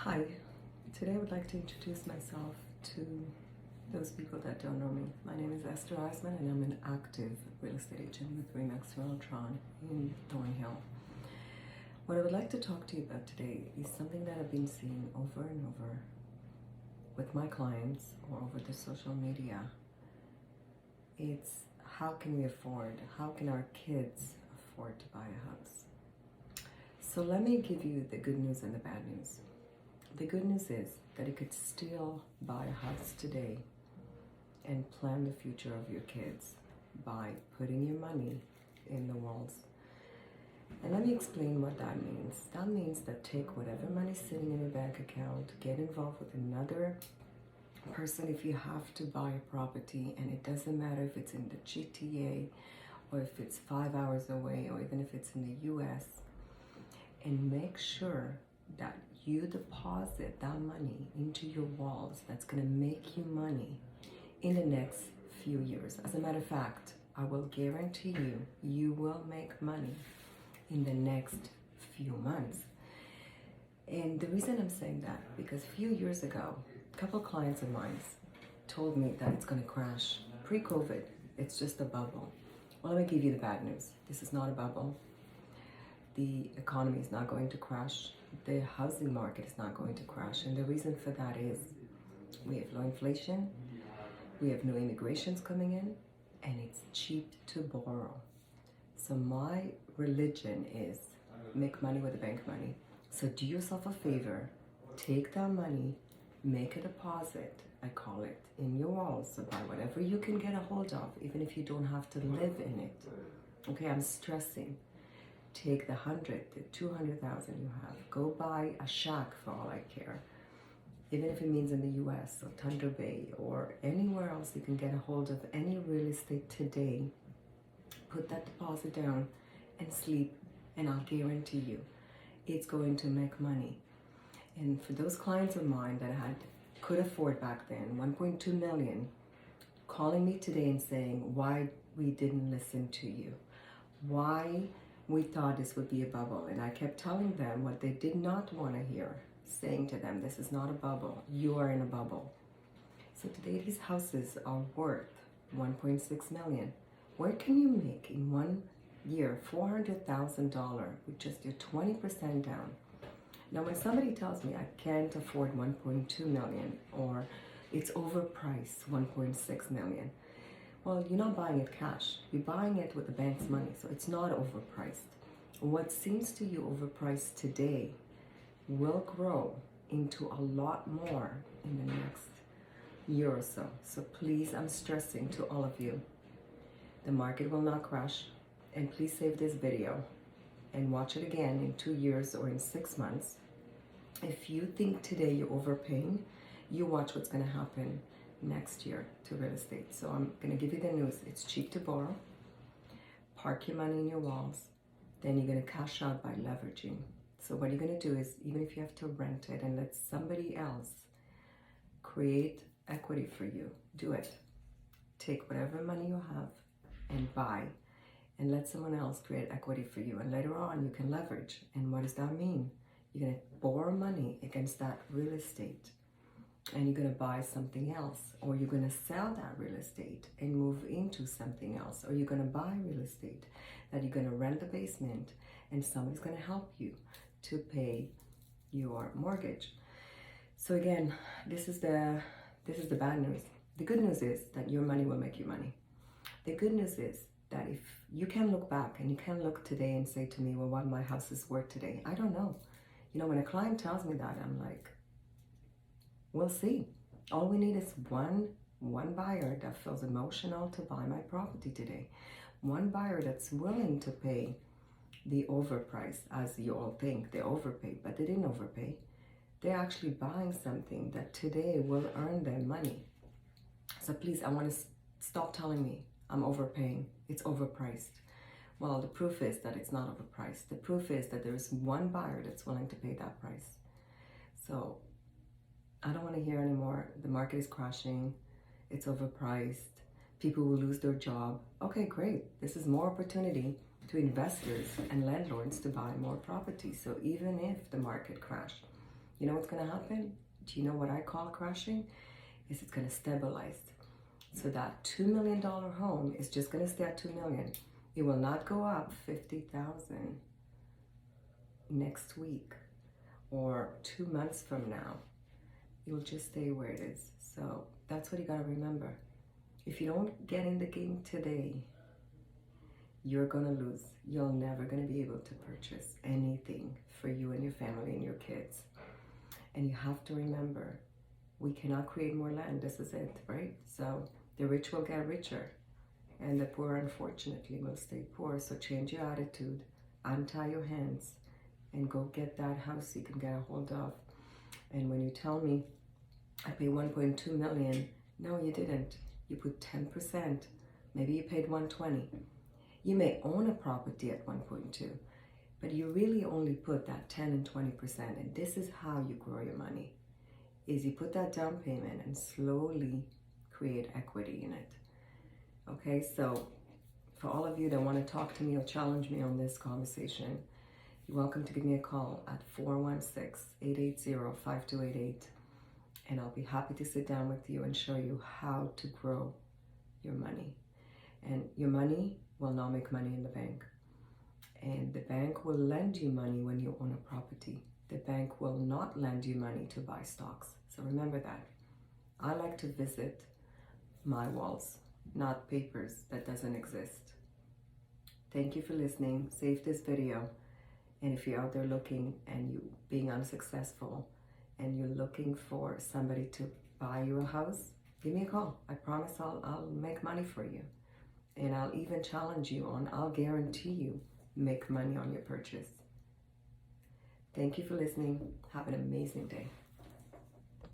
Hi, today I would like to introduce myself to those people that don't know me. My name is Esther Eisman and I'm an active real estate agent with Remax Realtron in Thornhill. What I would like to talk to you about today is something that I've been seeing over and over with my clients or over the social media. It's how can we afford, how can our kids afford to buy a house? So let me give you the good news and the bad news. The good news is that you could still buy a house today and plan the future of your kids by putting your money in the walls. And let me explain what that means. That means that take whatever money sitting in your bank account, get involved with another person if you have to buy a property, and it doesn't matter if it's in the GTA or if it's 5 hours away or even if it's in the US, and make sure that you deposit that money into your walls that's going to make you money in the next few years. As a matter of fact, I will guarantee you, you will make money in the next few months. And the reason I'm saying that, because a few years ago, a couple of clients of mine told me that it's going to crash. Pre-COVID, it's just a bubble. Well, let me give you the bad news. This is not a bubble. The economy is not going to crash. The housing market is not going to crash. And the reason for that is we have low inflation, we have no immigrations coming in, and it's cheap to borrow. So my religion is make money with the bank money. So do yourself a favor, take that money, make a deposit, I call it, in your walls. So buy whatever you can get a hold of, even if you don't have to live in it. Okay, I'm stressing. Take the 100, the 200,000 you have. Go buy a shack for all I care. Even if it means in the US or Thunder Bay or anywhere else you can get a hold of any real estate today. Put that deposit down and sleep, and I'll guarantee you it's going to make money. And for those clients of mine that could afford back then 1.2 million, calling me today and saying why we didn't listen to you, why we thought this would be a bubble. And I kept telling them what they did not want to hear, saying to them, this is not a bubble, you are in a bubble. So today these houses are worth 1.6 million. Where can you make in 1 year $400,000 with just your 20% down? Now when somebody tells me I can't afford 1.2 million or it's overpriced 1.6 million, well, you're not buying it cash. You're buying it with the bank's money, so it's not overpriced. What seems to you overpriced today will grow into a lot more in the next year or so. So please, I'm stressing to all of you, the market will not crash. And please save this video and watch it again in 2 years or in 6 months. If you think today you're overpaying, you watch what's going to happen next year to real estate. So I'm going to give you the news. It's cheap to borrow. Park your money in your walls. Then you're going to cash out by leveraging. So what you're going to do is, even if you have to rent it and let somebody else create equity for you, do it. Take whatever money you have and buy, and let someone else create equity for you. And later on, you can leverage. And what does that mean? You're going to borrow money against that real estate, and you're going to buy something else, or you're going to sell that real estate and move into something else, or you're going to buy real estate that you're going to rent the basement, and somebody's going to help you to pay your mortgage. So again, this is the bad news. The good news is that your money will make you money. The good news is that if you can look back and you can look today and say to me, well, what my house is worth today, I don't know. You know, when a client tells me that, I'm like, we'll see. All we need is one buyer that feels emotional to buy my property today. One buyer that's willing to pay the overprice, as you all think they overpaid, but they didn't overpay. They're actually buying something that today will earn them money. So please, I want to stop telling me I'm overpaying. It's overpriced. Well, the proof is that it's not overpriced. The proof is that there is one buyer that's willing to pay that price. So I don't want to hear anymore. The market is crashing. It's overpriced. People will lose their job. Okay, great. This is more opportunity to investors and landlords to buy more property. So even if the market crashed, You know what's going to happen? Do you know what I call crashing? Is it's going to stabilize. So that $2 million home is just going to stay at $2 million. It will not go up 50,000 next week or 2 months from now. It will just stay where it is. So that's what you got to remember. If you don't get in the game today, you're going to lose. You're never going to be able to purchase anything for you and your family and your kids. And you have to remember, we cannot create more land. This is it, right? So the rich will get richer and the poor, unfortunately, will stay poor. So change your attitude, untie your hands, and go get that house you can get a hold of. And when you tell me, I pay 1.2 million, no, you didn't. You put 10%. Maybe you paid 120. You may own a property at 1.2, but you really only put that 10 and 20%. And this is how you grow your money, is you put that down payment and slowly create equity in it. Okay, so for all of you that want to talk to me or challenge me on this conversation, you're welcome to give me a call at 416-880-5288. And I'll be happy to sit down with you and show you how to grow your money. And your money will not make money in the bank. And the bank will lend you money when you own a property. The bank will not lend you money to buy stocks. So remember that. I like to visit my walls, not papers that doesn't exist. Thank you for listening. Save this video. And if you're out there looking and you being unsuccessful and you're looking for somebody to buy you a house, give me a call. I promise I'll make money for you. And I'll even challenge you on, I'll guarantee you make money on your purchase. Thank you for listening. Have an amazing day.